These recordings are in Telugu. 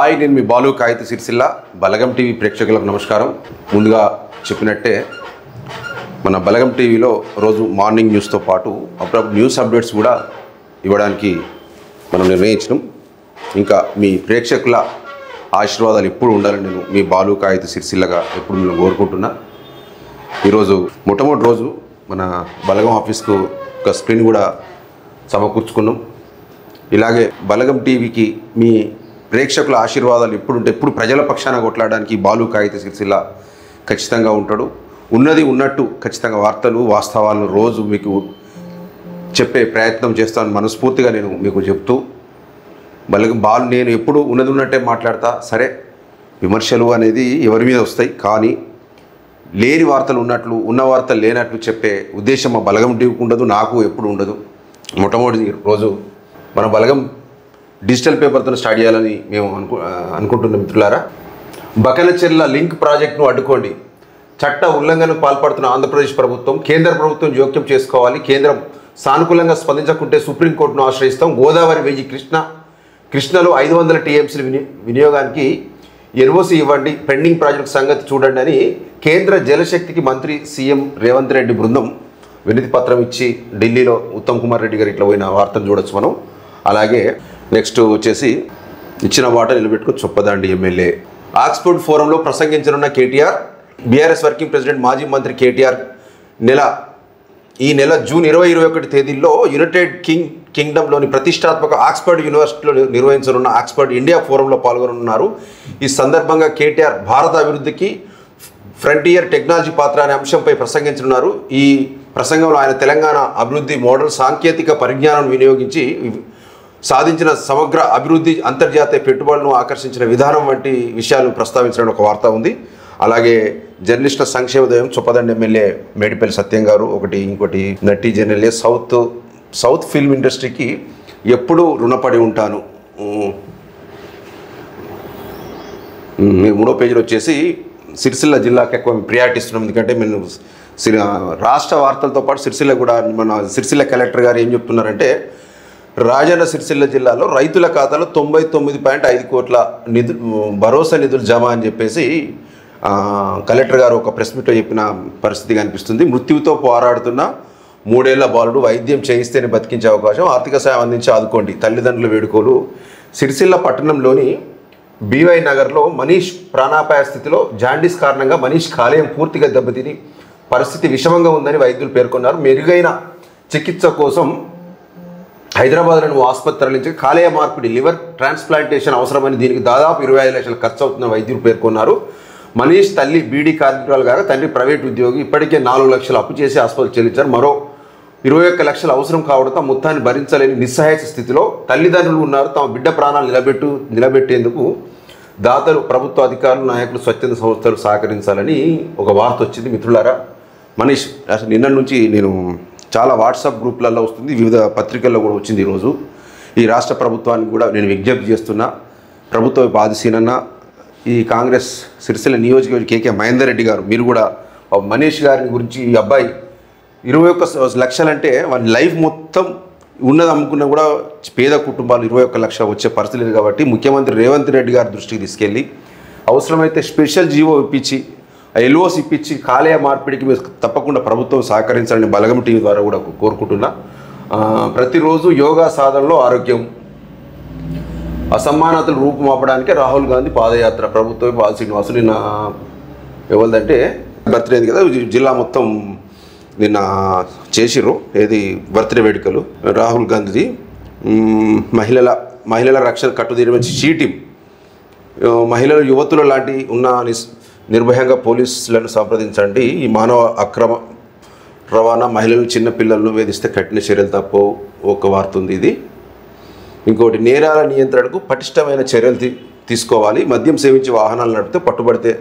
హాయ్, నేను మీ బాలు కాగిత సిరిసిల్ల బలగం టీవీ ప్రేక్షకులకు నమస్కారం. ముందుగా చెప్పినట్టే మన బలగం టీవీలో రోజు మార్నింగ్ న్యూస్తో పాటు అప్పుడప్పుడు న్యూస్ అప్డేట్స్ కూడా ఇవ్వడానికి మనం నిర్ణయించినాం. ఇంకా మీ ప్రేక్షకుల ఆశీర్వాదాలు ఎప్పుడు ఉండాలని నేను మీ బాలు కాగిత సిరిసిల్లగా ఎప్పుడు నేను కోరుకుంటున్నా. ఈరోజు మొట్టమొదటి రోజు మన బలగం ఆఫీస్కు ఒక స్క్రీన్ కూడా సమకూర్చుకున్నాం. ఇలాగే బలగం టీవీకి మీ ప్రేక్షకుల ఆశీర్వాదాలు ఎప్పుడు ప్రజల పక్షాన కొట్లాడడానికి బాలు కాగిత సిరిసిల్ల ఖచ్చితంగా ఉంటాడు. ఉన్నది ఉన్నట్టు ఖచ్చితంగా వార్తలు వాస్తవాలను రోజు మీకు చెప్పే ప్రయత్నం చేస్తాను మనస్ఫూర్తిగా నేను మీకు చెప్తూ నేను ఎప్పుడు ఉన్నది ఉన్నట్టే మాట్లాడతా. సరే, విమర్శలు అనేది ఎవరి మీద వస్తాయి, కానీ లేని వార్తలు ఉన్నట్లు ఉన్న వార్తలు లేనట్లు చెప్పే ఉద్దేశం మా బలగం టీవీకి ఉండదు, నాకు ఎప్పుడు ఉండదు. మొట్టమొదటి రోజు మన బలగం డిజిటల్ పేపర్తో స్టార్ట్ చేయాలని మేము అనుకుంటున్నాం. మిత్రులారా, బకనచెర్ల లింక్ ప్రాజెక్టును అడ్డుకోండి. చట్ట ఉల్లంఘనకు పాల్పడుతున్న ఆంధ్రప్రదేశ్ ప్రభుత్వం, కేంద్ర ప్రభుత్వం జోక్యం చేసుకోవాలి. కేంద్రం సానుకూలంగా స్పందించకుంటే సుప్రీంకోర్టును ఆశ్రయిస్తాం. గోదావరి 1000 కృష్ణలో 500 టీఎంసీల వినియోగానికి ఎన్ఓసి ఇవ్వండి. పెండింగ్ ప్రాజెక్టు సంగతి చూడండి అని కేంద్ర జలశక్తికి మంత్రి సీఎం రేవంత్ రెడ్డి బృందం వినతి పత్రం ఇచ్చి ఢిల్లీలో ఉత్తమ్ కుమార్ రెడ్డి గారు ఇట్లా పోయిన వార్తను చూడొచ్చు మనం. అలాగే నెక్స్ట్ వచ్చేసి ఇచ్చిన మాట నిలబెట్టుకుని చొప్పదండి ఎమ్మెల్యే. ఆక్స్ఫర్డ్ ఫోరంలో ప్రసంగించనున్న కేటీఆర్. బీఆర్ఎస్ వర్కింగ్ ప్రెసిడెంట్ మాజీ మంత్రి కేటీఆర్ ఈ నెల జూన్ 20-21 తేదీల్లో యునైటెడ్ కింగ్డమ్లోని ప్రతిష్టాత్మక ఆక్స్ఫర్డ్ యూనివర్సిటీలో నిర్వహించనున్న ఆక్స్ఫర్డ్ ఇండియా ఫోరంలో పాల్గొనున్నారు. ఈ సందర్భంగా కేటీఆర్ భారత అభివృద్ధికి ఫ్రంటియర్ టెక్నాలజీ పాత్ర అనే అంశంపై ప్రసంగించనున్నారు. ఈ ప్రసంగంలో ఆయన తెలంగాణ అభివృద్ధి మోడల్, సాంకేతిక పరిజ్ఞానాన్ని వినియోగించి సాధించిన సమగ్ర అభివృద్ధి, అంతర్జాతీయ పెట్టుబడులను ఆకర్షించిన విధానం వంటి విషయాలను ప్రస్తావించడం ఒక వార్త ఉంది. అలాగే జర్నలిస్టుల సంక్షేమోదయం చొప్పదండి ఎమ్మెల్యే మేడిపల్లి సత్యం గారు ఇంకోటి నటి జర్నలిస్ట్ సౌత్ ఫిల్మ్ ఇండస్ట్రీకి ఎప్పుడూ రుణపడి ఉంటాను. మూడో పేజీలో వచ్చేసి సిరిసిల్ల జిల్లాకి ఎక్కువ ప్రియారిటీ ఇస్తున్నాం. ఎందుకంటే మేము రాష్ట్ర వార్తలతో పాటు సిరిసిల్ల కూడా మన సిరిసిల్ల కలెక్టర్ గారు ఏం చెప్తున్నారంటే, రాజన్న సిరిసిల్ల జిల్లాలో రైతుల ఖాతాలో 99.5 కోట్ల భరోసా నిధులు జమ అని చెప్పేసి కలెక్టర్ గారు ఒక ప్రెస్ మీట్లో చెప్పిన పరిస్థితి కనిపిస్తుంది. మృత్యువుతో పోరాడుతున్న 3 ఏళ్ల బాలుడు వైద్యం చేయిస్తేనే బతికించే అవకాశం, ఆర్థిక సాయం అందించి ఆదుకోండి. తల్లిదండ్రుల వేడుకలు. సిరిసిల్ల పట్టణంలోని బీవై నగర్లో మనీష్ ప్రాణాపాయ స్థితిలో జాండీస్ కారణంగా మనీష్ కాలేయం పూర్తిగా దెబ్బతిని పరిస్థితి విషమంగా ఉందని వైద్యులు పేర్కొన్నారు. మెరుగైన చికిత్స కోసం హైదరాబాద్లోని ఆసుపత్రి తరలించి కాలేయ మార్పిడి, లివర్ ట్రాన్స్ప్లాంటేషన్ అవసరమని, దీనికి దాదాపు 25 లక్షలు ఖర్చు అవుతుందని వైద్యులు పేర్కొన్నారు. మనీష్ తల్లి బీడీ కార్మికురాలు కాగా తండ్రి ప్రైవేట్ ఉద్యోగి. ఇప్పటికే 4 లక్షలు అప్పు చేసి ఆసుపత్రి చెల్లించారు. మరో 21 లక్షలు అవసరం కావడంతో మొత్తాన్ని భరించలేని నిస్సహాయ స్థితిలో తల్లిదండ్రులు ఉన్నారు. తమ బిడ్డ ప్రాణాలు నిలబెట్టేందుకు దాతలు, ప్రభుత్వ అధికారులు, నాయకులు, స్వచ్ఛంద సంస్థలు సహకరించాలని ఒక వార్త వచ్చింది. మిత్రులారా, మనీష్ అసలు నిన్న నుంచి నేను చాలా వాట్సాప్ గ్రూప్లలో వస్తుంది, వివిధ పత్రికల్లో కూడా వచ్చింది. ఈరోజు ఈ రాష్ట్ర ప్రభుత్వానికి కూడా నేను విజ్ఞప్తి చేస్తున్నా. ప్రభుత్వ బాధిసీనన్న ఈ కాంగ్రెస్ సిరిసిల్ల నియోజకవర్గ కేకే మహేందర్ రెడ్డి గారు, మీరు కూడా మనీష్ గారిని గురించి, ఈ అబ్బాయి 21 లక్షలంటే వాడి లైఫ్ మొత్తం ఉన్నది అమ్ముకున్నా కూడా పేద కుటుంబాలు 21 లక్షలు వచ్చే పరిస్థితి లేదు. కాబట్టి ముఖ్యమంత్రి రేవంత్ రెడ్డి గారి దృష్టికి తీసుకెళ్ళి అవసరమైతే స్పెషల్ జీవో ఇప్పించి, ఎల్ఓసి ఇప్పించి కాలేయ మార్పిడికి మీరు తప్పకుండా ప్రభుత్వం సహకరించాలని బలగం టీవీ ద్వారా కూడా కోరుకుంటున్నా. ప్రతిరోజు యోగా సాధనలో ఆరోగ్యం. అసమానతలు రూపుమాపడానికి రాహుల్ గాంధీ పాదయాత్ర. ప్రభుత్వ శ్రీనివాసు నిన్న ఎవరిదంటే బర్త్డే కదా, జిల్లా మొత్తం నిన్న చేసిర్రు. ఏది బర్త్డే వేడుకలు రాహుల్ గాంధీది. మహిళల రక్షణ కట్టుదిట్టమైన షీ-టీం. మహిళలు, యువతులు లాంటి ఉన్న నిర్భయంగా పోలీసులను సంప్రదించండి. ఈ మానవ అక్రమ రవాణా, మహిళలు, చిన్నపిల్లలను వేధిస్తే కఠిన చర్యలు తప్పవు ఒక వార్త ఉంది. ఇది ఇంకోటి, నేరాల నియంత్రణకు పటిష్టమైన చర్యలు తీసుకోవాలి. మద్యం సేవించి వాహనాలు నడిపితే పట్టుబడితే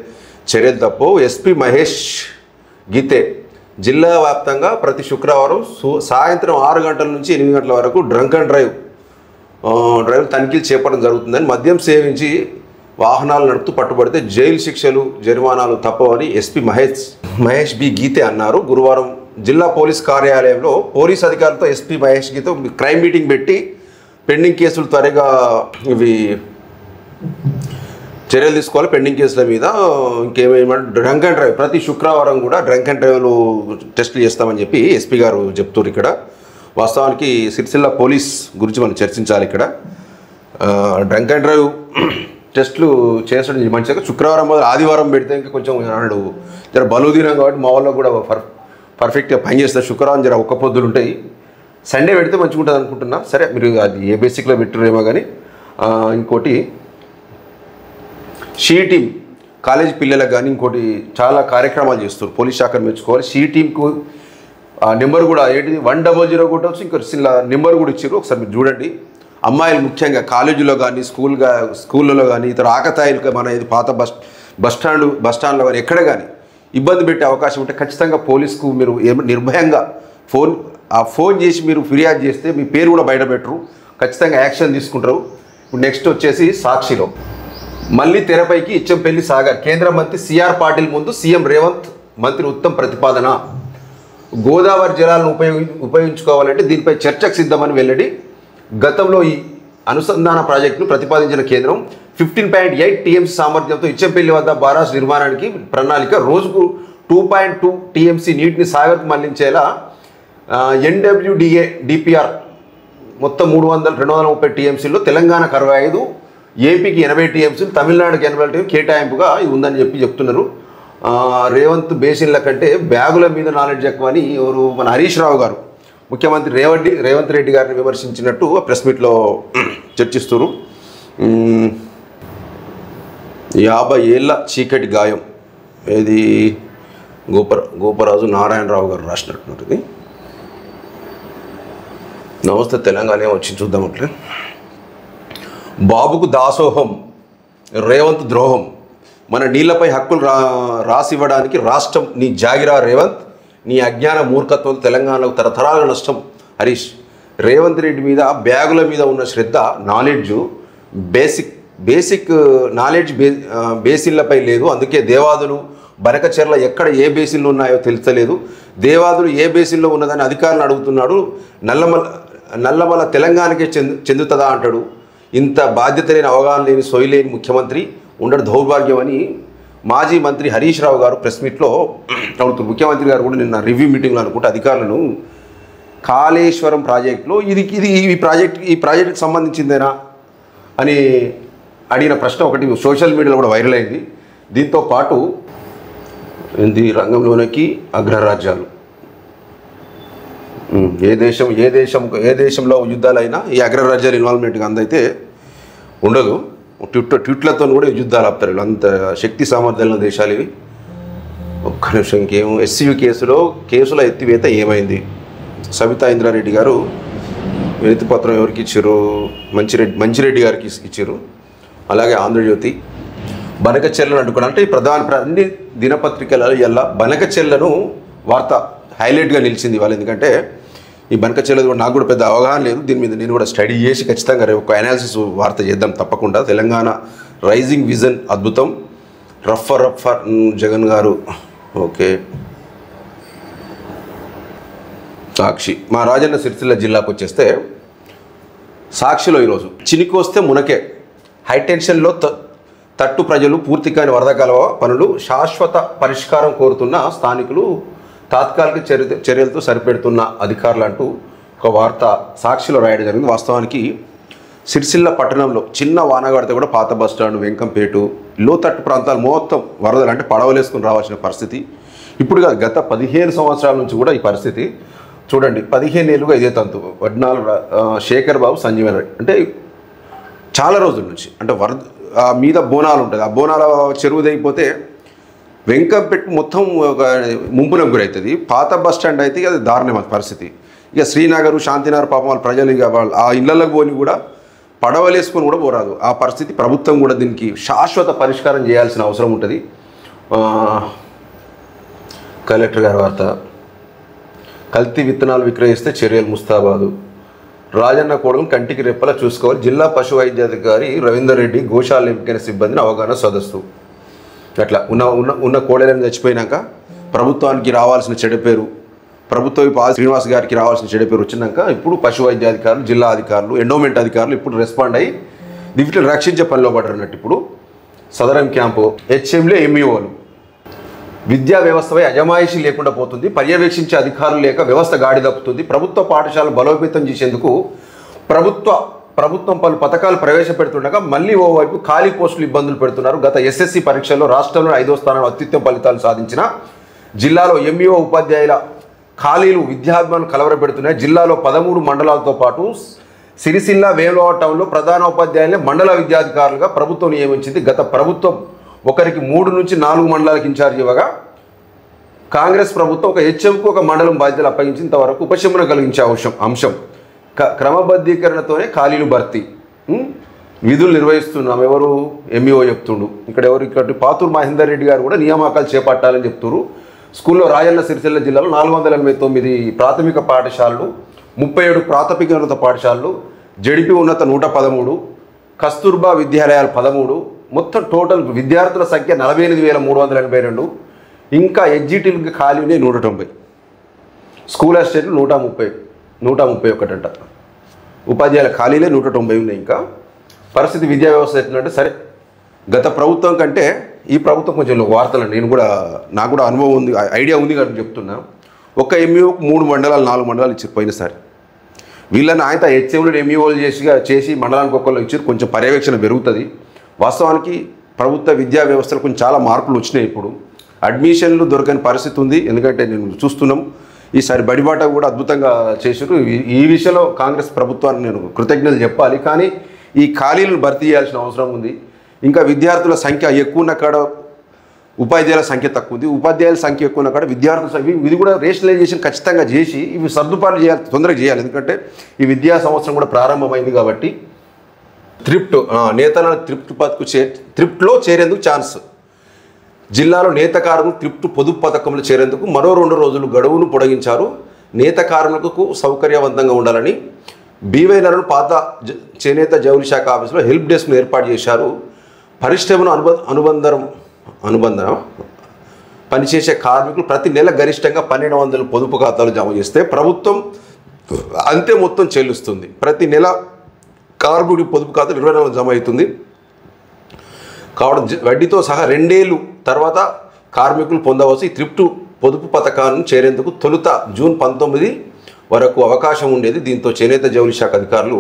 చర్యలు తప్పవు. ఎస్పీ మహేష్ గీతే. జిల్లా వ్యాప్తంగా ప్రతి శుక్రవారం సాయంత్రం 6 గంటల నుంచి 8 గంటల వరకు డ్రంక్ అండ్ డ్రైవ్ తనిఖీలు చేపట్టడం జరుగుతుందని, మద్యం సేవించి వాహనాలు నడుపుతూ పట్టుబడితే జైలు శిక్షలు, జరిమానాలు తప్పవని ఎస్పీ మహేష్ బి గీతే అన్నారు. గురువారం జిల్లా పోలీస్ కార్యాలయంలో పోలీస్ అధికారులతో ఎస్పీ మహేష్ గీతే క్రైమ్ మీటింగ్ పెట్టి పెండింగ్ కేసులు త్వరగా ఇవి చర్యలు తీసుకోవాలి పెండింగ్ కేసుల మీద. ఇంకేమేమంటే డ్రంక్ అండ్ డ్రైవ్ ప్రతి శుక్రవారం కూడా డ్రంక్ అండ్ డ్రైవ్లు టెస్టులు చేస్తామని చెప్పి ఎస్పీ గారు చెప్తున్నారు. ఇక్కడ వాస్తవానికి సిరిసిల్ల పోలీస్ గురించి మనం చర్చించాలి. ఇక్కడ డ్రంక్ అండ్ డ్రైవ్ టెస్టులు చేసడం మంచిగా శుక్రవారం మొదలు ఆదివారం పెడితే ఇంకా కొంచెం నాడు జర బలుదీనం కాబట్టి మా వాళ్ళు కూడా పర్ఫెక్ట్గా పనిచేస్తారు. శుక్రవారం జర ఒక్క పొద్దులు ఉంటాయి. సండే పెడితే మంచిగా ఉంటుంది అనుకుంటున్నా. సరే మీరు అది ఏ బేసిక్లో పెట్టిరేమో కానీ. ఇంకోటి షీ టీమ్ కాలేజీ పిల్లలకు కానీ ఇంకోటి చాలా కార్యక్రమాలు చేస్తారు. పోలీస్ శాఖను మెచ్చుకోవాలి. షీ టీంకు నెంబర్ కూడా ఏంటిది 100 కొట్టవచ్చు. ఇంకో నెంబర్ కూడా ఇచ్చారు. ఒకసారి మీరు చూడండి. అమ్మాయిలు ముఖ్యంగా కాలేజీలో కానీ స్కూళ్ళలో కానీ ఇతర ఆకతాయిలు మన ఇది పాత బస్ స్టాండ్లో కానీ ఎక్కడ కానీ ఇబ్బంది పెట్టే అవకాశం ఉంటే ఖచ్చితంగా పోలీసుకు మీరు నిర్భయంగా ఫోన్ చేసి మీరు ఫిర్యాదు చేస్తే మీ పేరు కూడా బయట పెట్టరు, ఖచ్చితంగా యాక్షన్ తీసుకుంటారు. ఇప్పుడు నెక్స్ట్ వచ్చేసి సాక్షిలో మళ్ళీ తెరపైకి ఇచ్చంపల్లి సాగర్. కేంద్ర మంత్రి సిఆర్ పాటిల్ ముందు సీఎం రేవంత్ మంత్రి ఉత్తమ్ ప్రతిపాదన. గోదావరి జలాలను ఉపయోగించుకోవాలంటే దీనిపై చర్చకు సిద్ధమని వెల్లడి. గతంలో ఈ అనుసంధాన ప్రాజెక్టును ప్రతిపాదించిన కేంద్రం 15.8 TMC సామర్థ్యంతో ఇచ్చంపల్లి వద్ద బారాజ్ నిర్మాణానికి ప్రణాళిక. రోజుకు 2.2 TMC నీటిని సాగర్కు మళ్లించేలా NWDA DPR మొత్తం 230 TMCలో తెలంగాణకు 65, ఏపీకి 80 TMCలు, తమిళనాడుకి 80 కేటాయింపుగా ఇది ఉందని చెప్తున్నారు. రేవంత్ బేసిన్ల కంటే బ్యాగుల మీద నాలెడ్జ్ ఎక్కువ అని ఎవరు మన హరీష్ రావు గారు ముఖ్యమంత్రి రేవంత్ రెడ్డి గారిని విమర్శించినట్టు ప్రెస్ మీట్లో చర్చిస్తున్నారు. 50 ఏళ్ళ చీకటి గాయం ఇది గోపరాజు నారాయణరావు గారు రాసినట్టున్నారు. ఇది నమస్తే తెలంగాణ వచ్చి చూద్దాం. అట్లే బాబుకు దాసోహం, రేవంత్ ద్రోహం, మన నీళ్లపై హక్కులు రాసివ్వడానికి రాష్ట్రం నీ జాగిరా రేవంత్, నీ అజ్ఞాన మూర్ఖత్వం తెలంగాణలో తరతరాల నష్టం. హరీష్ రేవంత్ రెడ్డి మీద బ్యాగుల మీద ఉన్న శ్రద్ధ నాలెడ్జ్ బేసిక్ నాలెడ్జ్ బేసిన్లపై లేదు. అందుకే దేవాదులు బనకచెర్ల ఎక్కడ ఏ బేసిన్లు ఉన్నాయో తెలుస్తలేదు. దేవాదులు ఏ బేసిన్లో ఉన్నదని అధికారులను అడుగుతున్నాడు. నల్లమల తెలంగాణకే చెందుతుందా అంటాడు. ఇంత బాధ్యత లేని అవగాహన లేని సొయలేని ముఖ్యమంత్రి ఉండడం దౌర్భాగ్యం అని మాజీ మంత్రి హరీష్ రావు గారు ప్రెస్ మీట్లో అడుగుతున్నారు. ముఖ్యమంత్రి గారు కూడా నిన్న రివ్యూ మీటింగ్లో అనుకుంటే అధికారులను కాళేశ్వరం ప్రాజెక్టులో ఈ ప్రాజెక్టుకి సంబంధించిందేనా అని అడిగిన ప్రశ్న ఒకటి సోషల్ మీడియాలో కూడా వైరల్ అయింది. దీంతో పాటు రంగంలోనికి అగ్రరాజ్యాలు ఏ దేశంలో యుద్ధాలైనా ఈ అగ్రరాజ్యాల ఇన్వాల్వ్మెంట్గా అందైతే ఉండదు. ట్విట్లతో కూడా యుద్ధాలు ఆపుతారు. అంత శక్తి సామర్థ్యాల దేశాలు ఇవి. ఒక్క నిమిషం ఇంకేం SCU కేసుల ఎత్తివేత ఏమైంది? సబితా ఇంద్రారెడ్డి గారు వినతి పత్రం ఎవరికి ఇచ్చారు? మంచిరెడ్డి గారికి ఇచ్చారు. అలాగే ఆంధ్రజ్యోతి బనకచెర్లను అడ్డుకోవడం అంటే అన్ని దినపత్రికల బనకచెర్లను వార్త హైలైట్గా నిలిచింది వాళ్ళు. ఎందుకంటే ఈ బనకచెర్ల నాకు కూడా పెద్ద అవగాహన లేదు. దీని మీద నేను కూడా స్టడీ చేసి ఖచ్చితంగా ఒక అనాలిసిస్ వార్త చేద్దాం తప్పకుండా. తెలంగాణ రైజింగ్ విజన్ అద్భుతం. రఫర్ జగన్ గారు. ఓకే సాక్షి మా రాజన్న సిరిసిల్ల జిల్లాకు వచ్చేస్తే సాక్షిలో ఈరోజు చినికి వస్తే మునకే హైటెన్షన్లో తట్టు ప్రజలు పూర్తి కాని వరద కాలువ పనులు శాశ్వత పరిష్కారం కోరుతున్న స్థానికులు తాత్కాలిక చర్యలతో సరిపెడుతున్న అధికారులు అంటూ ఒక వార్త సాక్షిలో రాయడం జరిగింది. వాస్తవానికి సిరిసిల్ల పట్టణంలో చిన్న వానగాడితే కూడా పాత బస్టాండ్, వెంకంపేటు, లోతట్టు ప్రాంతాలు మొత్తం వరదలు అంటే పడవలేసుకుని రావాల్సిన పరిస్థితి. ఇప్పుడు కాదు, గత 15 సంవత్సరాల నుంచి కూడా ఈ పరిస్థితి. చూడండి 15 ఏళ్ళుగా ఇదే తంతు. వడ్నాల శేఖర్ బాబు, సంజీవన్ రెడ్డి అంటే చాలా రోజుల నుంచి అంటే వరద మీద బోనాలు ఉంటుంది. ఆ బోనాల చెరువు దిగిపోతే వెంకంపెట్టు మొత్తం ఒక ముంపునకు గురవుతుంది. పాత బస్టాండ్ అయితే అది దారుణమైన పరిస్థితి. ఇక శ్రీనగర్, శాంతినగర్ పాపం వాళ్ళ ప్రజలు ఇక వాళ్ళు ఆ ఇళ్లలోకి పోని కూడా పడవలేసుకొని కూడా పోరాదు ఆ పరిస్థితి. ప్రభుత్వం కూడా దీనికి శాశ్వత పరిష్కారం చేయాల్సిన అవసరం ఉంటుంది. కలెక్టర్ గారి వార్త. కల్తీ విత్తనాలు విక్రయిస్తే చర్యలు ముస్తాబాదు. రాజన్న కోడలు కంటికి రెప్పలా చూసుకోవాలి. జిల్లా పశు వైద్యాధికారి రవీందర్ రెడ్డి గోశాల ఎంపికైన సిబ్బందిని అవగాహన సదస్సు. అట్లా ఉన్న కోడలను చచ్చిపోయినాక ప్రభుత్వానికి రావాల్సిన చెడు పేరు, శ్రీనివాస్ గారికి రావాల్సిన చెడు పేరు వచ్చినాక ఇప్పుడు పశు వైద్యాధికారులు, జిల్లా అధికారులు, ఎండోమెంట్ అధికారులు ఇప్పుడు రెస్పాండ్ అయ్యి వీటిని రక్షించే పనిలో పడ్డరు అన్నట్టు. ఇప్పుడు సదరం క్యాంపు, హెచ్ఎంలు, ఎంఈఓలు. విద్యా వ్యవస్థపై అజమాయిషీ లేకుండా పోతుంది. పర్యవేక్షించే అధికారులు లేక వ్యవస్థ గాడి తప్పుతుంది. ప్రభుత్వ పాఠశాలలు బలోపేతం చేసేందుకు ప్రభుత్వం పలు పథకాలు ప్రవేశపెడుతుండగా మళ్ళీ ఓవైపు ఖాళీ పోస్టులు ఇబ్బందులు పెడుతున్నారు. గత ఎస్ఎస్సి పరీక్షల్లో రాష్ట్రంలో 5వ స్థానంలో అత్యుత్తమ ఫలితాలు సాధించిన జిల్లాలో ఎంఈఓ ఉపాధ్యాయుల ఖాళీలు విద్యార్థులను కలవరపెడుతున్నాయి. జిల్లాలో 13 మండలాలతో పాటు సిరిసిల్ల, వేములవాడ టౌన్లో ప్రధాన ఉపాధ్యాయులనే మండల విద్యాధికారులుగా ప్రభుత్వం నియమించింది. గత ప్రభుత్వం ఒకరికి 3 నుంచి 4 మండలాలకు ఇన్ఛార్జ్ ఇవ్వగా కాంగ్రెస్ ప్రభుత్వం ఒక హెచ్ఎంకు ఒక మండలం బాధ్యతలు అప్పగించేంత వరకు ఉపశమనం కలిగించే అంశం క్రమబద్ధీకరణతోనే ఖాళీలు భర్తీ, విధులు నిర్వహిస్తున్నాం. ఎవరు? ఎంఈఓ చెప్తుండు. ఇక్కడ పాతూరు మహేందర్ రెడ్డి గారు కూడా నియామకాలు చేపట్టాలని చెప్తున్నారు. స్కూల్లో రాజన్న సిరిసిల్ల జిల్లాలో 489 ప్రాథమిక పాఠశాలలు, 37 ప్రాథమికోన్నత పాఠశాలలు, జడిపి ఉన్నత 113, కస్తూర్బా విద్యాలయాలు 13, మొత్తం టోటల్ విద్యార్థుల సంఖ్య 48,382. ఇంకా ఎగ్జిటివ్కి ఖాళీ ఉన్నాయి 190, స్కూల్ అసిస్టెంట్లు 131 అంట. ఉపాధ్యాయుల ఖాళీలే 190 ఉన్నాయి. ఇంకా పరిస్థితి విద్యా వ్యవస్థ ఎట్లంటే, సరే గత ప్రభుత్వం కంటే ఈ ప్రభుత్వం కొంచెం వార్తలు నాకు కూడా అనుభవం ఉంది, ఐడియా ఉంది కాబట్టి చెప్తున్నా. ఒక ఎంఈఓకి 3 మండలాలు 4 మండలాలు ఇచ్చారు పోయినసారి. వీళ్ళని ఆయన హెచ్ఎంలు ఎంఈఓలు చేసి మండలానికి ఒక్కళ్ళు ఇచ్చారు. కొంచెం పర్యవేక్షణ పెరుగుతుంది. వాస్తవానికి ప్రభుత్వ విద్యా వ్యవస్థలో కొంచెం చాలా మార్పులు వచ్చినాయి. ఇప్పుడు అడ్మిషన్లు దొరకని పరిస్థితి ఉంది. ఎందుకంటే నేను చూస్తున్నాం ఈసారి బడిబాట కూడా అద్భుతంగా చేశారు. ఈ విషయంలో కాంగ్రెస్ ప్రభుత్వాన్ని నేను కృతజ్ఞతలు చెప్పాలి. కానీ ఈ ఖాళీలను భర్తీ చేయాల్సిన అవసరం ఉంది. ఇంకా విద్యార్థుల సంఖ్య ఎక్కువ ఉన్న కాడ ఉపాధ్యాయుల సంఖ్య తక్కువ ఉంది, ఉపాధ్యాయుల సంఖ్య ఎక్కువ ఉన్న కాడ విద్యార్థుల సంఖ్య, ఇది కూడా రేషనలైజేషన్ ఖచ్చితంగా చేసి ఇవి సర్దుబాటు చేయాలి, తొందరగా చేయాలి. ఎందుకంటే ఈ విద్యా సంవత్సరం కూడా ప్రారంభమైంది కాబట్టి నేతలను త్రిప్ట్లో చేరేందుకు ఛాన్స్. జిల్లాలో నేత కార్మికులు త్రిప్ట్ పొదుపు పథకంలో చేరేందుకు మరో 2 రోజులు గడువును పొడిగించారు. నేత కార్మికులకు సౌకర్యవంతంగా ఉండాలని బీవైనలను పాత చేనేత జౌళి శాఖ ఆఫీసులో హెల్ప్ డెస్క్ను ఏర్పాటు చేశారు. పరిశ్రమను అనుబంధం పనిచేసే కార్మికులు ప్రతి నెల గరిష్టంగా 1,200 పొదుపు ఖాతాలు జమ చేస్తే ప్రభుత్వం అంతే మొత్తం చెల్లిస్తుంది. ప్రతి నెల కార్మికుడి పొదుపు ఖాతాలు 24 జమ అవుతుంది. కావడం వడ్డీతో సహా 2 ఏళ్ళు తర్వాత కార్మికులు పొందవచ్చు. ఈ త్రిప్ట్ పొదుపు పథకాన్ని చేరేందుకు తొలుత జూన్ 19 వరకు అవకాశం ఉండేది. దీంతో చేనేత జౌళి శాఖ అధికారులు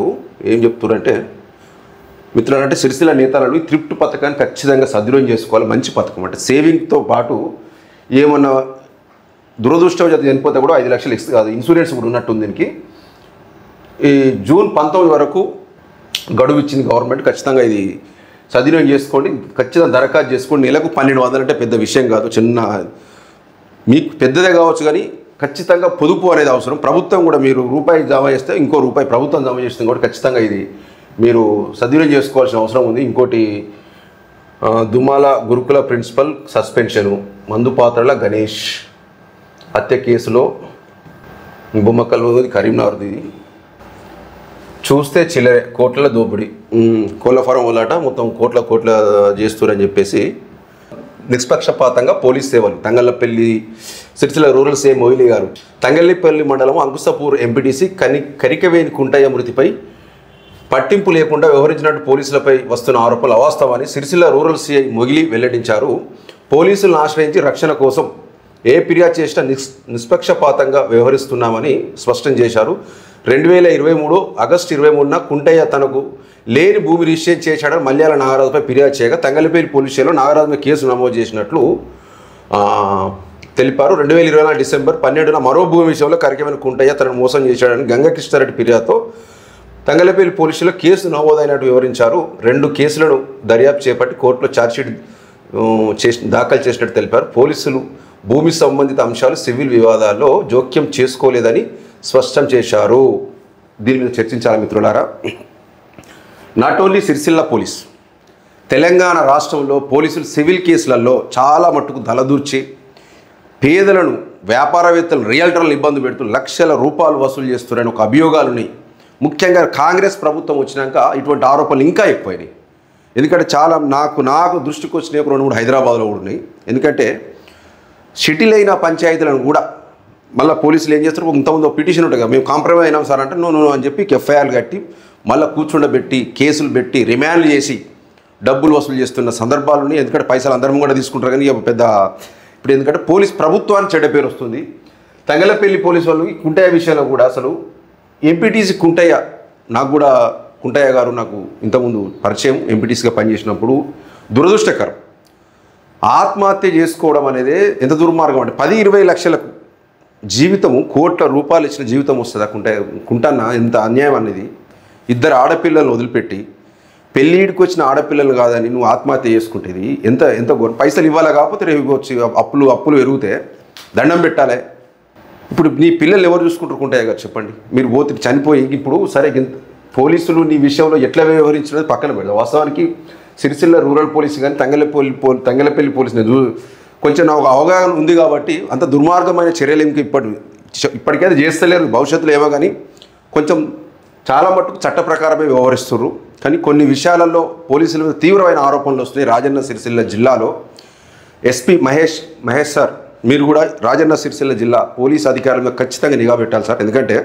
ఏం చెప్తున్నారంటే, మిత్రులంటే సిరిసిల్ల నేతలు ఈ త్రిప్ట్ పథకాన్ని ఖచ్చితంగా సద్వినియోగం చేసుకోవాలి. మంచి పథకం అంటే సేవింగ్తో పాటు ఏమన్నా దురదృష్టం చనిపోతే కూడా 5 లక్షలు కాదు ఇన్సూరెన్స్ కూడా ఉన్నట్టుంది. దీనికి ఈ జూన్ 19 వరకు గడువు ఇచ్చింది గవర్నమెంట్. ఖచ్చితంగా ఇది సద్వినియోగం చేసుకోండి. ఖచ్చితంగా దరఖాస్తు చేసుకోండి. నెలకు 1,200 అంటే పెద్ద విషయం కాదు, చిన్న మీకు పెద్దదే కావచ్చు, కానీ ఖచ్చితంగా పొదుపు అనేది అవసరం. ప్రభుత్వం కూడా మీరు రూపాయి జమ చేస్తే ఇంకో రూపాయి ప్రభుత్వం జమ చేస్తుంది కూడా ఖచ్చితంగా ఇది మీరు సద్వినియోగం చేసుకోవాల్సిన అవసరం ఉంది. ఇంకోటి దుమాల గురుకుల ప్రిన్సిపల్ సస్పెన్షను, మందుపాత్రల గణేష్ హత్య కేసులో బొమ్మకల్ కరీంనగర్ది చూస్తే చిల్లరే కోట్ల దోపిడీ, కోళ్ళ ఫారం వల్లట మొత్తం కోట్ల చేస్తారని చెప్పేసి నిష్పక్షపాతంగా పోలీస్ సేవలు. తంగళ్ళపల్లి సిరిసిల్ల రూరల్ సీఎం మొయిలీ గారు తంగళ్ళపల్లి మండలం అంకుశపూర్ ఎంపీటీసీ కరికవేని కుంటయ్య మృతిపై పట్టింపు లేకుండా వ్యవహరించినట్టు పోలీసులపై వస్తున్న ఆరోపణలు అవాస్తవాన్ని సిరిసిల్ల రూరల్ సీఐ మొగిలి వెల్లడించారు. పోలీసులను ఆశ్రయించి రక్షణ కోసం ఏ ఫిర్యాదు చేసినా నిష్పక్షపాతంగా వ్యవహరిస్తున్నామని స్పష్టం చేశారు. 2023 ఆగస్టు 23న కుంటయ్య తనకు లేని భూమి రిజిస్ట్రేషన్ చేశాడని మల్యాల నాగరాజుపై ఫిర్యాదు చేయగా తంగళ్ళపల్లి పోలీస్ స్టేషన్లో నాగరాజుపై కేసు నమోదు చేసినట్లు తెలిపారు. 2024 డిసెంబర్ 12న మరో భూమి విషయంలో కరికవేని కుంటయ్య తనను మోసం చేశాడని గంగకృష్ణారెడ్డి ఫిర్యాదుతో తంగళ్ళపల్లి పోలీసులో కేసు నమోదైనట్టు వివరించారు. 2 కేసులను దర్యాప్తు చేపట్టి కోర్టులో ఛార్జ్షీట్ దాఖలు చేసినట్టు తెలిపారు. పోలీసులు భూమి సంబంధిత అంశాలు సివిల్ వివాదాల్లో జోక్యం చేసుకోలేదని స్పష్టం చేశారు. దీని మీద చర్చించాలి మిత్రులారా. Not only Sircilla police, Telangana రాష్ట్రంలో పోలీసులు సివిల్ కేసులలో చాలా మట్టుకు తలదూర్చి పేదలను, వ్యాపారవేత్తలను, రియల్టర్లను ఇబ్బంది పెడుతూ లక్షల రూపాయలు వసూలు చేస్తున్నారని ఒక అభియోగాలున్నాయి. ముఖ్యంగా కాంగ్రెస్ ప్రభుత్వం వచ్చినాక ఇటువంటి ఆరోపణలు ఇంకా ఎక్కువైనాయి. ఎందుకంటే చాలా నాకు దృష్టికి వచ్చినాయి. 2-3 హైదరాబాద్లో కూడా ఉన్నాయి. ఎందుకంటే సిటీలో అయిన పంచాయతీలను కూడా మళ్ళీ పోలీసులు ఏం చేస్తారు, ఇంతకుముందు పిటిషన్ ఉంటుంది కదా, మేము కాంప్రమైజ్ అయినాం సార్ అంటే నో అని చెప్పి ఎఫ్ఐఆర్లు కట్టి మళ్ళీ కూర్చుండబెట్టి కేసులు పెట్టి రిమాండ్లు చేసి డబ్బులు వసూలు చేస్తున్న సందర్భాలు ఉన్నాయి. ఎందుకంటే పైసలు అందరం కూడా తీసుకుంటారు, కానీ పెద్ద ఇప్పుడు ఎందుకంటే పోలీస్ ప్రభుత్వానికి చెడ్డ పేరు వస్తుంది. తంగలపల్లి పోలీసు వాళ్ళు కుంటయ్య విషయంలో కూడా అసలు ఎంపీటీసీ కుంటయ్య, నాకు కూడా కుంటయ్య గారు నాకు ఇంతకుముందు పరిచయం, ఎంపీటీసీగా పనిచేసినప్పుడు. దురదృష్టకరం, ఆత్మహత్య చేసుకోవడం అనేది ఎంత దుర్మార్గం అంటే 10-20 లక్షలకు జీవితము, కోట్ల రూపాయలు ఇచ్చిన జీవితం వస్తుంది కుంటన్న. ఎంత అన్యాయం అనేది. 2 ఆడపిల్లలను వదిలిపెట్టి పెళ్ళిడికి వచ్చిన ఆడపిల్లలు కాదని నువ్వు ఆత్మహత్య చేసుకుంటేది ఎంత ఎంత పైసలు ఇవ్వాలా, కాకపోతే రేపు వచ్చి అప్పులు పెరిగితే దండం పెట్టాలి. ఇప్పుడు నీ పిల్లలు ఎవరు చూసుకుంటారు కుంటయ్య గారు చెప్పండి. మీరు పోతే చనిపోయి ఇప్పుడు సరే పోలీసులు నీ విషయంలో ఎట్లా వ్యవహరించినది పక్కన పెడతాం. వాస్తవానికి సిరిసిల్ల రూరల్ పోలీస్ కానీ తంగలపల్లి పోలీసుని కొంచెం నాకు అవగాహన ఉంది కాబట్టి అంత దుర్మార్గమైన చర్యలు ఇంక ఇప్పటికైతే చేస్తలేరు, భవిష్యత్తులో ఏమో కానీ కొంచెం చాలా మట్టుకు చట్ట ప్రకారమే వ్యవహరిస్తున్నారు. కానీ కొన్ని విషయాలలో పోలీసుల మీద తీవ్రమైన ఆరోపణలు వస్తున్నాయి. రాజన్న సిరిసిల్ల జిల్లాలో ఎస్పీ మహేష్ సార్, మీరు కూడా రాజన్న సిరిసిల్ల జిల్లా పోలీస్ అధికారుల మీద ఖచ్చితంగా నిఘా పెట్టాలి సార్. ఎందుకంటే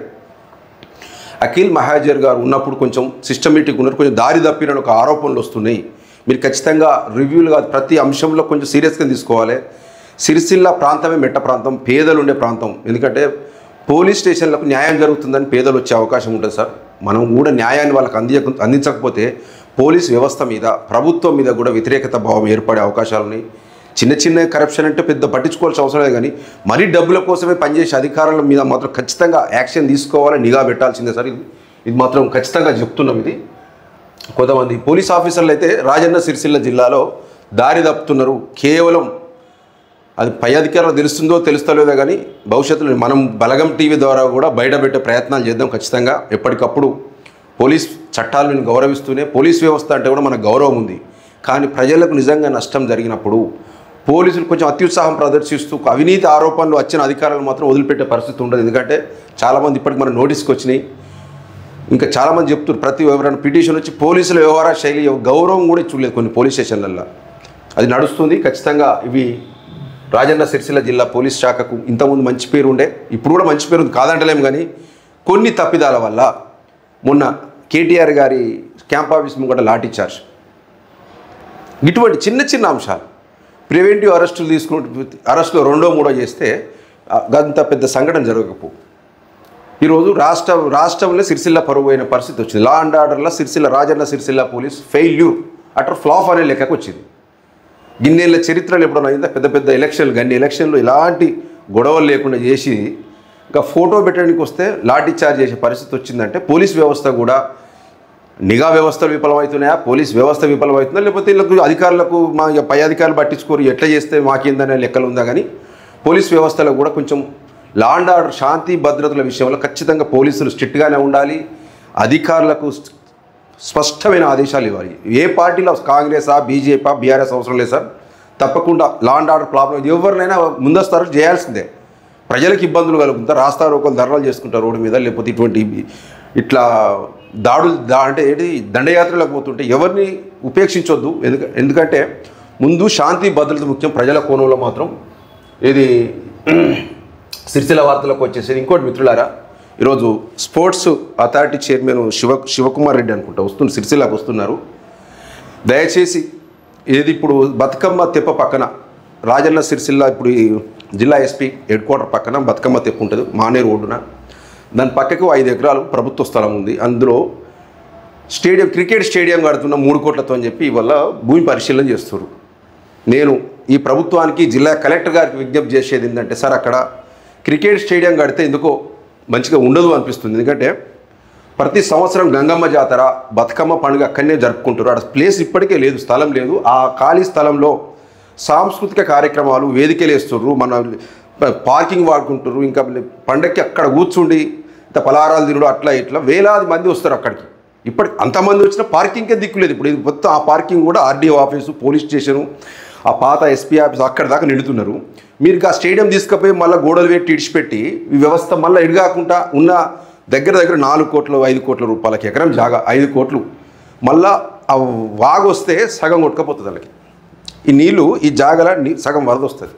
అఖిల్ మహాజర్ గారు ఉన్నప్పుడు కొంచెం సిస్టమేటిక్ ఉన్నారు, కొంచెం దారి తప్పిన ఒక ఆరోపణలు వస్తున్నాయి. మీరు ఖచ్చితంగా రివ్యూలు కాదు, ప్రతి అంశంలో కొంచెం సీరియస్గా తీసుకోవాలి. సిరిసిల్ల ప్రాంతమే మెట్ట ప్రాంతం, పేదలు ఉండే ప్రాంతం. ఎందుకంటే పోలీస్ స్టేషన్లకు న్యాయం జరుగుతుందని పేదలు వచ్చే అవకాశం ఉంటుంది సార్. మనం కూడా న్యాయాన్ని వాళ్ళకి అందించకపోతే పోలీస్ వ్యవస్థ మీద, ప్రభుత్వం మీద కూడా వ్యతిరేకత భావం ఏర్పడే అవకాశాలు ఉన్నాయి. చిన్న కరప్షన్ అంటే పెద్ద పట్టించుకోవాల్సిన అవసరం లేదు, కానీ మరీ డబ్బుల కోసమే పనిచేసే అధికారుల మీద మాత్రం ఖచ్చితంగా యాక్షన్ తీసుకోవాలి, నిఘా పెట్టాల్సిందే సార్. ఇది మాత్రం ఖచ్చితంగా చెప్తున్నాం. ఇది కొంతమంది పోలీస్ ఆఫీసర్లు అయితే రాజన్న సిరిసిల్ల జిల్లాలో దారి తప్పుతున్నారు. కేవలం అది పై అధికారులు తెలుస్తలేదో కానీ భవిష్యత్తులో మనం బలగం టీవీ ద్వారా కూడా బయటపెట్టే ప్రయత్నాలు చేద్దాం ఖచ్చితంగా. ఎప్పటికప్పుడు పోలీస్ చట్టాలను గౌరవిస్తూనే, పోలీస్ వ్యవస్థ అంటే కూడా మనకు గౌరవం ఉంది. కానీ ప్రజలకు నిజంగా నష్టం జరిగినప్పుడు పోలీసులు కొంచెం అత్యుత్సాహం ప్రదర్శిస్తూ అవినీతి ఆరోపణలు వచ్చిన అధికారులను మాత్రం వదిలిపెట్టే పరిస్థితి ఉండదు. ఎందుకంటే చాలామంది ఇప్పటికి మన నోటీస్కి వచ్చినాయి. ఇంకా చాలామంది చెప్తున్నారు, ప్రతి ఎవరైనా పిటిషన్ వచ్చి పోలీసుల వ్యవహార శైలి గౌరవం కూడా చూడలేదు కొన్ని పోలీస్ స్టేషన్లలో. అది నడుస్తుంది ఖచ్చితంగా. ఇవి రాజన్న సిరిసిల్ల జిల్లా పోలీస్ శాఖకు ఇంతకుముందు మంచి పేరు ఉండే, ఇప్పుడు కూడా మంచి పేరు ఉంది కాదంటలేము, కానీ కొన్ని తప్పిదాల వల్ల మొన్న కేటీఆర్ గారి క్యాంప్ ఆఫీస్ ముంగట లాఠీ చార్జ్, ఇటువంటి చిన్న అంశాలు ప్రివెంటివ్ అరెస్టులు అరెస్టులో 2-3 చేస్తే అంత పెద్ద సంఘటన జరగకపో. ఈరోజు రాష్ట్రంలో సిరిసిల్ల పరువు అయిన పరిస్థితి వచ్చింది. లా అండ్ ఆర్డర్లో Rajanna Sircilla police failure, utter flop అనే లెక్కకు వచ్చింది. గిన్నేళ్ళ చరిత్రలు ఎప్పుడైనా అయిందా? పెద్ద ఎలక్షన్లు, గన్ని ఎలక్షన్లు ఎలాంటి గొడవలు లేకుండా చేసి ఇంకా ఫోటో పెట్టడానికి వస్తే లాఠీ చార్జ్ చేసే పరిస్థితి వచ్చిందంటే పోలీస్ వ్యవస్థ కూడా, నిఘా వ్యవస్థలు విఫలమవుతున్నాయా, పోలీస్ వ్యవస్థ విఫలమవుతుందా, లేకపోతే వీళ్ళకు అధికారులకు మా పై అధికారులు పట్టించుకోరు, ఎట్లా చేస్తే మాకేందనే లెక్కలు ఉందా? కానీ పోలీస్ వ్యవస్థలో కూడా కొంచెం లా అండ్ ఆర్డర్, శాంతి భద్రతల విషయంలో ఖచ్చితంగా పోలీసులు స్ట్రిక్ట్గానే ఉండాలి. అధికారులకు స్పష్టమైన ఆదేశాలు ఇవ్వాలి. ఏ పార్టీలో కాంగ్రెసా, బీజేపీ, బీఆర్ఎస్ అవసరం లేదు సార్. తప్పకుండా లా అండ్ ఆర్డర్ ప్రాబ్లం ఎవరినైనా ముందస్తు అరెస్ట్ చేయాల్సిందే. ప్రజలకు ఇబ్బందులు కలుగుతారు, రాస్తారు, ఒకరు ధర్నాలు చేసుకుంటారు రోడ్డు మీద, లేకపోతే ఇట్లా దాడులు అంటే ఏంటి దండయాత్రలకు పోతుంటే ఎవరిని ఉపేక్షించొద్దు. ఎందుకంటే ముందు శాంతి భద్రత ముఖ్యం. ప్రజల కోణంలో మాత్రం ఇది సిరిసిల్ల వార్తలకు వచ్చేసి ఇంకోటి మిత్రులారా, ఈరోజు sports authority chairman Sivakumar Reddy అనుకుంటా సిరిసిల్లకు వస్తున్నారు. దయచేసి ఇప్పుడు బతుకమ్మ తెప్ప పక్కన రాజన్న సిరిసిల్ల ఇప్పుడు ఈ జిల్లా ఎస్పీ హెడ్ క్వార్టర్ పక్కన బతుకమ్మ తెప్ప ఉంటుంది మానేరు రోడ్డున. దాని పక్కకు 5 ఎకరాలు ప్రభుత్వ స్థలం ఉంది. అందులో క్రికెట్ స్టేడియం కడుతున్న 3 కోట్లతో అని చెప్పి ఇవాళ భూమి పరిశీలన చేస్తున్నారు. నేను ఈ ప్రభుత్వానికి జిల్లా కలెక్టర్ గారికి విజ్ఞప్తి చేసేది ఏంటంటే, సార్ అక్కడ క్రికెట్ స్టేడియం కడితే ఎందుకో మంచిగా ఉండదు అనిపిస్తుంది. ఎందుకంటే ప్రతి సంవత్సరం గంగమ్మ జాతర, బతుకమ్మ పండుగ అక్కడనే జరుపుకుంటారు. అక్కడ ప్లేస్ ఇప్పటికే లేదు, స్థలం లేదు. ఆ ఖాళీ స్థలంలో సాంస్కృతిక కార్యక్రమాలు, వేదికలు వేస్తుర్రు, మన పార్కింగ్ వాడుకుంటారు. ఇంకా పండగకి అక్కడ కూర్చుండి ఇంత పలారాలు తినడు అట్లా ఇట్లా వేలాది మంది వస్తారు అక్కడికి. ఇప్పటికి అంతమంది వచ్చినా పార్కింగ్కే దిక్కులేదు. ఇప్పుడు ఇది మొత్తం ఆ పార్కింగ్ కూడా ఆర్డీఓ ఆఫీసు, పోలీస్ స్టేషను, ఆ పాత ఎస్పీ ఆఫీస్ అక్కడ దాకా నిండుతున్నారు. మీరు ఆ స్టేడియం తీసుకుపోయి మళ్ళీ గోడలు పెట్టి ఇడిచిపెట్టి ఈ వ్యవస్థ మళ్ళీ ఇడిగాకుండా ఉన్న దగ్గర 4 కోట్ల 5 కోట్ల రూపాయలకి ఎకరం జాగా 5 కోట్లు మళ్ళీ ఆ వాగు వస్తే సగం కొట్టుకపోతుంది వాళ్ళకి. ఈ నీళ్ళు ఈ జాగల సగం వరద వస్తుంది.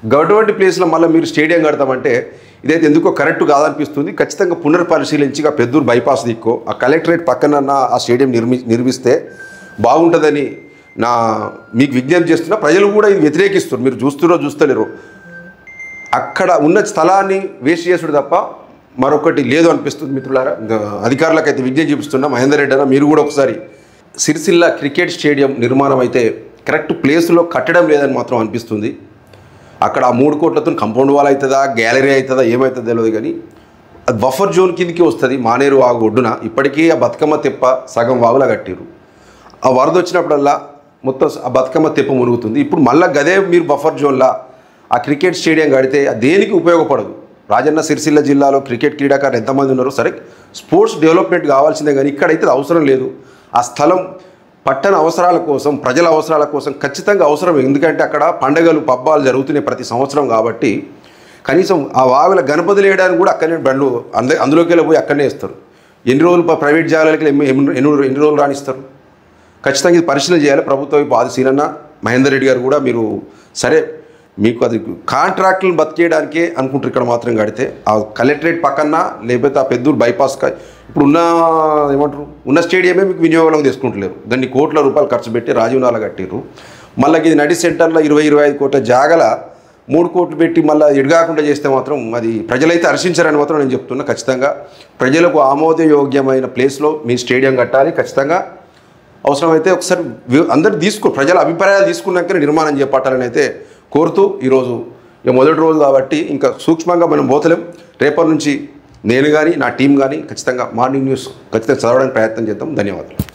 గవర్నమెంట్ ప్లేస్లో మళ్ళీ మీరు స్టేడియం కడతామంటే ఇదైతే ఎందుకో కరెక్ట్ కాదనిపిస్తుంది. ఖచ్చితంగా పునర్పరిశీలించి ఆ పెద్దూరు బైపాస్ దిక్కో ఆ కలెక్టరేట్ పక్కన ఆ స్టేడియం నిర్మిస్తే బాగుంటుందని మీకు విజ్ఞప్తి చేస్తున్నా, ప్రజలు కూడా ఇది వ్యతిరేకిస్తారు. మీరు చూస్తలేరు. అక్కడ ఉన్న స్థలాన్ని వేస్ట్ చేసుడు తప్ప మరొకటి లేదు అనిపిస్తుంది మిత్రులారా. అధికారులకైతే విజ్ఞప్తి చూపిస్తున్నా, మహేందర్ రెడ్డి అన్న మీరు కూడా ఒకసారి సిరిసిల్ల క్రికెట్ స్టేడియం నిర్మాణం అయితే కరెక్ట్ ప్లేస్లో కట్టడం లేదని మాత్రం అనిపిస్తుంది. అక్కడ ఆ 3 కోట్లతో కాంపౌండ్ వాల్ అవుతుందా, గ్యాలరీ అవుతుందా, ఏమవుతుందో తెలియదు. కానీ అది బఫర్ జోన్ కిందకి వస్తుంది. మానేరు వాగు ఒడ్డున ఇప్పటికీ ఆ బతుకమ్మ తెప్ప సగం వాగులా కట్టిరు. ఆ వరద వచ్చినప్పుడల్లా మొత్తం ఆ బతుకమ్మ తెప్ప మునుగుతుంది. ఇప్పుడు మళ్ళీ గదే మీరు బఫర్ జోన్లా ఆ క్రికెట్ స్టేడియం కడితే దేనికి ఉపయోగపడదు. రాజన్న సిరిసిల్ల జిల్లాలో క్రికెట్ క్రీడాకారులు ఎంతమంది ఉన్నారు? సరే, స్పోర్ట్స్ డెవలప్మెంట్ కావాల్సిందే, కానీ ఇక్కడైతే అవసరం లేదు. ఆ స్థలం పట్టణ అవసరాల కోసం, ప్రజల అవసరాల కోసం ఖచ్చితంగా అవసరం. ఎందుకంటే అక్కడ పండుగలు పబ్బాలు జరుగుతున్నాయి ప్రతి సంవత్సరం. కాబట్టి కనీసం ఆ వాగుల గణపతులు వేయడానికి కూడా అక్కడనే బండ్లు అందులోకి వెళ్ళిపోయి అక్కడనే ఇస్తారు. ఎన్ని రోజులు ప్రైవేట్ జాగాలకి ఎన్ని రోజులు రాణిస్తారు? ఖచ్చితంగా ఇది పరిశీలన చేయాలి ప్రభుత్వం. ఇప్పుడు ఆదిశీలన్న మహేందర్ రెడ్డి గారు కూడా మీరు సరే, మీకు అది కాంట్రాక్టులను బతికేయడానికే అనుకుంటారు. ఇక్కడ మాత్రం కడితే ఆ కలెక్టరేట్ పక్కన లేకపోతే ఆ పెద్దూరు బైపాస్ ఇప్పుడు ఉన్న స్టేడియమే మీకు వినియోగంలో తీసుకుంటలేరు. దాన్ని కోట్ల రూపాయలు ఖర్చు పెట్టి రాజీవ్ నాలా కట్టిర్రు. మళ్ళీ ఇది నడి సెంటర్లో 20-25 కోట్ల జాగల 3 కోట్లు పెట్టి మళ్ళీ ఎడగాకుండా చేస్తే మాత్రం అది ప్రజలైతే హర్షించారని మాత్రం నేను చెప్తున్నా. ఖచ్చితంగా ప్రజలకు ఆమోదయోగ్యమైన ప్లేస్లో మీ స్టేడియం కట్టాలి. ఖచ్చితంగా అవసరమైతే ఒకసారి అందరూ ప్రజల అభిప్రాయాలు తీసుకున్నాకనే నిర్మాణం చేపట్టాలని అయితే కోరుతూ, ఈరోజు మొదటి రోజు కాబట్టి ఇంకా సూక్ష్మంగా మనం పోతలేం. రేపటి నుంచి నేను కానీ నా టీం కానీ ఖచ్చితంగా మార్నింగ్ న్యూస్ ఖచ్చితంగా చదవడానికి ప్రయత్నం చేద్దాం. ధన్యవాదాలు.